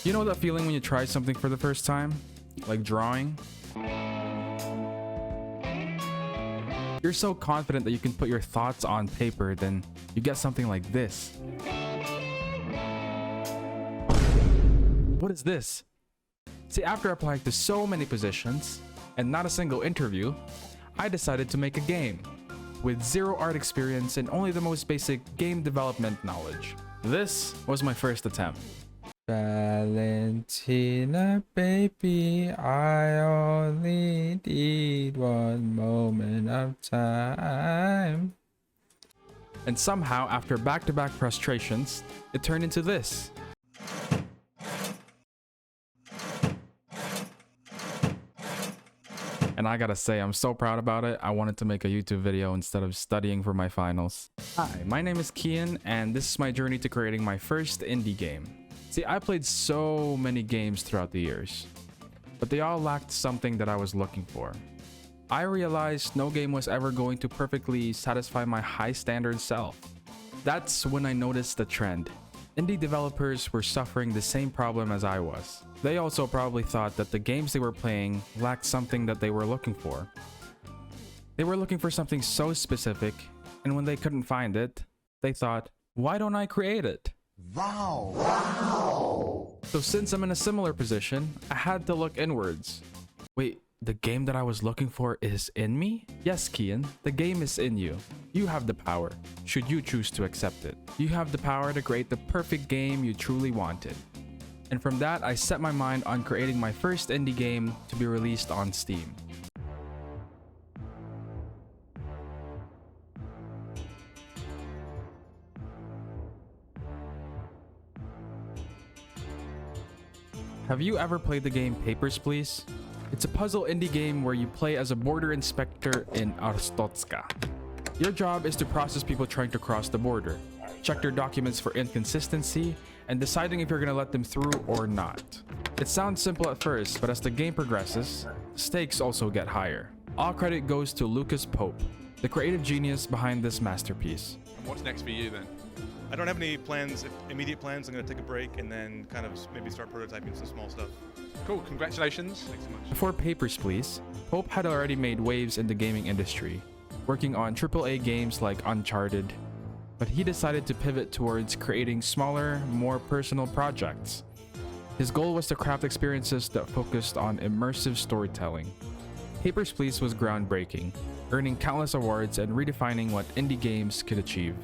You know that feeling when you try something for the first time? Like drawing? You're so confident that you can put your thoughts on paper, then you get something like this. What is this? See, after applying to so many positions and not a single interview, I decided to make a game with zero art experience and only the most basic game development knowledge. This was my first attempt. Valentina, baby, I only need one moment of time. And somehow, after back-to-back frustrations, it turned into this. And I gotta say, I'm so proud about it. I wanted to make a YouTube video instead of studying for my finals. Hi, my name is Kian, and this is my journey to creating my first indie game. See, I played so many games throughout the years, but they all lacked something that I was looking for. I realized no game was ever going to perfectly satisfy my high standard self. That's when I noticed the trend. Indie developers were suffering the same problem as I was. They also probably thought that the games they were playing lacked something that they were looking for. They were looking for something so specific, and when they couldn't find it, they thought, why don't I create it? Wow! So since I'm in a similar position, I had to look inwards. Wait, the game that I was looking for is in me? Yes, Kian, the game is in you. You have the power, should you choose to accept it. You have the power to create the perfect game you truly wanted. And from that, I set my mind on creating my first indie game to be released on Steam. Have you ever played the game Papers, Please? It's a puzzle indie game where you play as a border inspector in Arstotzka. Your job is to process people trying to cross the border, check their documents for inconsistency, and deciding if you're gonna let them through or not. It sounds simple at first, but as the game progresses, stakes also get higher. All credit goes to Lucas Pope, the creative genius behind this masterpiece. What's next for you then? I don't have any plans, immediate plans. I'm going to take a break and then kind of maybe start prototyping some small stuff. Cool, congratulations. Thanks so much. Before Papers, Please, Pope had already made waves in the gaming industry, working on AAA games like Uncharted, but he decided to pivot towards creating smaller, more personal projects. His goal was to craft experiences that focused on immersive storytelling. Papers, Please was groundbreaking, earning countless awards and redefining what indie games could achieve.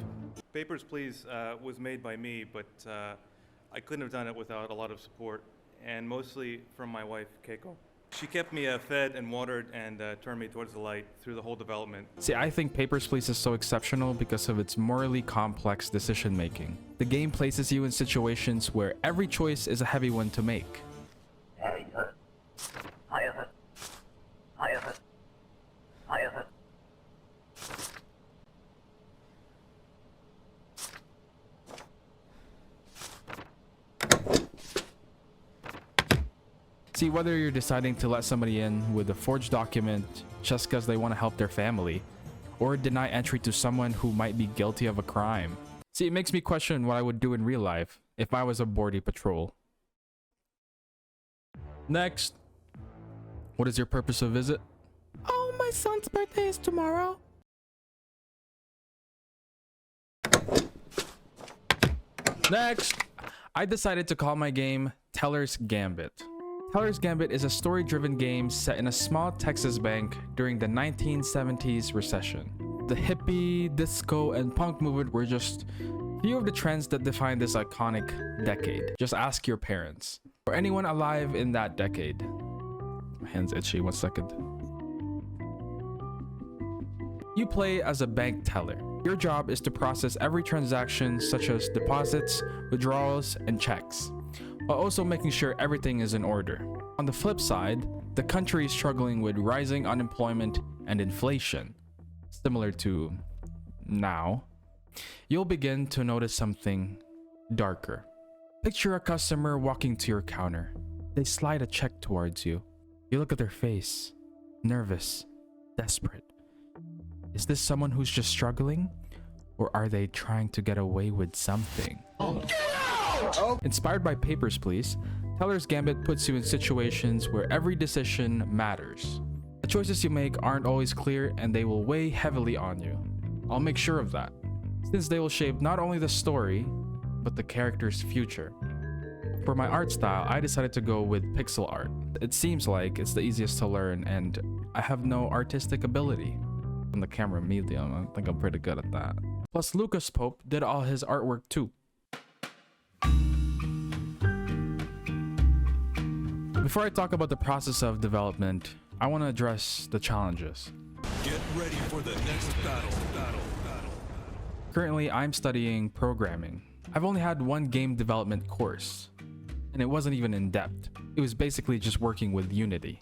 Papers, Please was made by me, but I couldn't have done it without a lot of support, and mostly from my wife, Keiko. She kept me fed and watered and turned me towards the light through the whole development. See, I think Papers, Please is so exceptional because of its morally complex decision-making. The game places you in situations where every choice is a heavy one to make. See, whether you're deciding to let somebody in with a forged document just because they want to help their family, or deny entry to someone who might be guilty of a crime. See, it makes me question what I would do in real life if I was a border patrol. Next. What is your purpose of visit? Oh, my son's birthday is tomorrow. Next. I decided to call my game Teller's Gambit. Teller's Gambit is a story-driven game set in a small Texas bank during the 1970s recession. The hippie, disco, and punk movement were just few of the trends that defined this iconic decade. Just ask your parents, or anyone alive in that decade. My hand's itchy, 1 second. You play as a bank teller. Your job is to process every transaction, such as deposits, withdrawals, and checks, while also making sure everything is in order. On the flip side, the country is struggling with rising unemployment and inflation. Similar to now, you'll begin to notice something darker. Picture a customer walking to your counter. They slide a check towards you. You look at their face, nervous, desperate. Is this someone who's just struggling? Or are they trying to get away with something? Inspired by Papers, Please, Teller's Gambit puts you in situations where every decision matters. The choices you make aren't always clear and they will weigh heavily on you. I'll make sure of that, since they will shape not only the story, but the character's future. For my art style, I decided to go with pixel art. It seems like it's the easiest to learn and I have no artistic ability. On the camera medium, I think I'm pretty good at that. Plus Lucas Pope did all his artwork too. Before I talk about the process of development, I want to address the challenges. Get ready for the next battle. Currently, I'm studying programming. I've only had one game development course, and it wasn't even in depth. It was basically just working with Unity.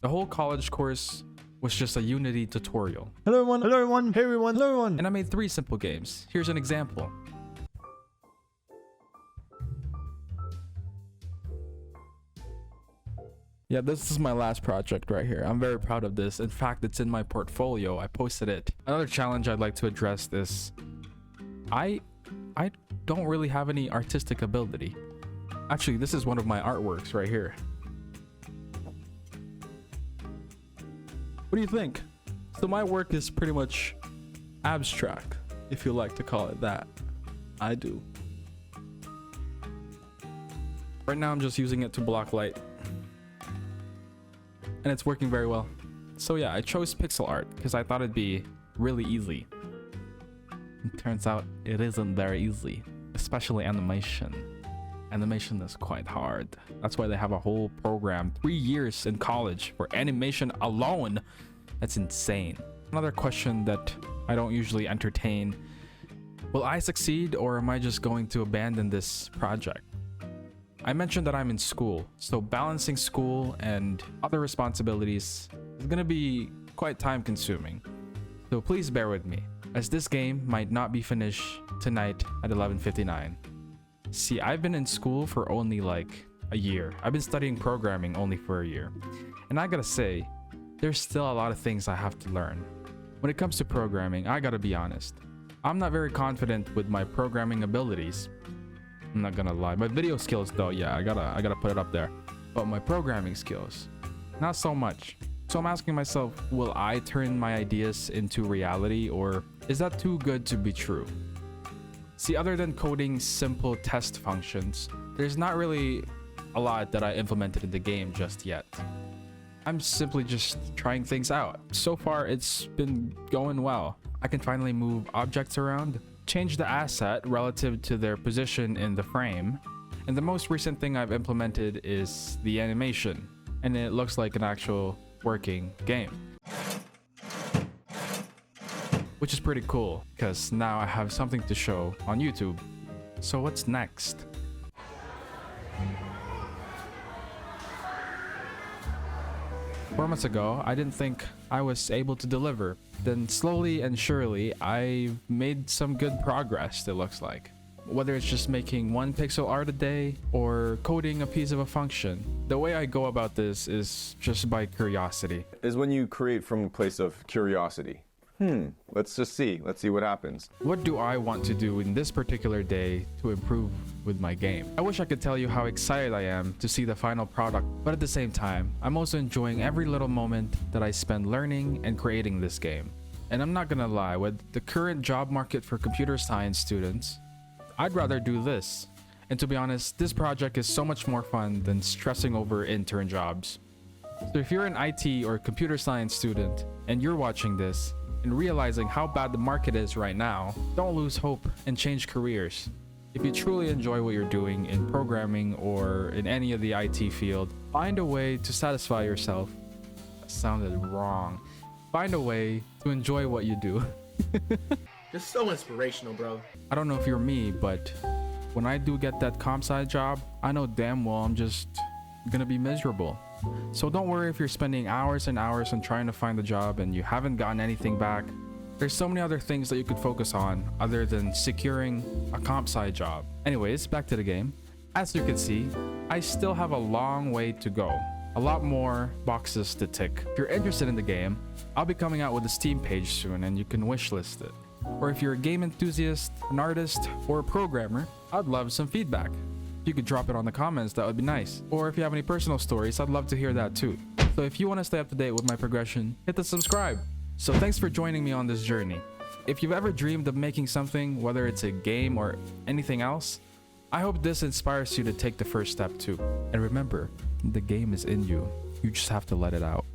The whole college course was just a Unity tutorial. Hello everyone, hello everyone, hey everyone, hello everyone. And I made 3 simple games. Here's an example. Yeah, this is my last project right here. I'm very proud of this. In fact, it's in my portfolio. I posted it. Another challenge I'd like to address is I don't really have any artistic ability. Actually, this is one of my artworks right here. What do you think? So my work is pretty much abstract, if you like to call it that. I do. Right now I'm just using it to block light. And it's working very well. So yeah, I chose pixel art because I thought it'd be really easy. It turns out it isn't very easy, especially animation. Animation is quite hard. That's why they have a whole program, 3 years in college for animation alone. That's insane. Another question that I don't usually entertain. Will I succeed or am I just going to abandon this project? I mentioned that I'm in school, so balancing school and other responsibilities is gonna be quite time consuming. So please bear with me, as this game might not be finished tonight at 11:59. See, I've been in school for only like a year. I've been studying programming only for a year. And I gotta say, there's still a lot of things I have to learn. When it comes to programming, I gotta be honest. I'm not very confident with my programming abilities. I'm not gonna lie. My video skills though, yeah, I gotta put it up there. But my programming skills, not so much. So I'm asking myself, will I turn my ideas into reality or is that too good to be true? See, other than coding simple test functions, there's not really a lot that I implemented in the game just yet. I'm simply just trying things out. So far, it's been going well. I can finally move objects around, change the asset relative to their position in the frame, and the most recent thing I've implemented is the animation, and it looks like an actual working game. Which is pretty cool, because now I have something to show on YouTube. So what's next? Four months ago, I didn't think I was able to deliver. Then slowly and surely, I've made some good progress, it looks like. Whether it's just making 1 pixel art a day or coding a piece of a function. The way I go about this is just by curiosity. Is when you create from a place of curiosity. Let's see what happens. What do I want to do in this particular day to improve with my game? I wish I could tell you how excited I am to see the final product, but at the same time, I'm also enjoying every little moment that I spend learning and creating this game. And I'm not gonna lie, with the current job market for computer science students, I'd rather do this. And to be honest, this project is so much more fun than stressing over intern jobs. So if you're an IT or computer science student and you're watching this, and realizing how bad the market is right now, don't lose hope and change careers. If you truly enjoy what you're doing in programming or in any of the IT field, find a way to satisfy yourself. That sounded wrong. Find a way to enjoy what you do. Just so inspirational, bro. I don't know if you're me, but when I do get that comp sci job, I know damn well I'm just gonna be miserable. So don't worry if you're spending hours and hours on trying to find a job and you haven't gotten anything back. There's so many other things that you could focus on other than securing a comp sci job. Anyways, back to the game. As you can see, I still have a long way to go. A lot more boxes to tick. If you're interested in the game, I'll be coming out with a Steam page soon and you can wishlist it. Or if you're a game enthusiast, an artist, or a programmer, I'd love some feedback. you could drop it on the comments, that would be nice. Or if you have any personal stories, I'd love to hear that too. So if you want to stay up to date with my progression, hit the subscribe. So thanks for joining me on this journey. If you've ever dreamed of making something, whether it's a game or anything else, I hope this inspires you to take the first step too. And remember, the game is in you. You just have to let it out.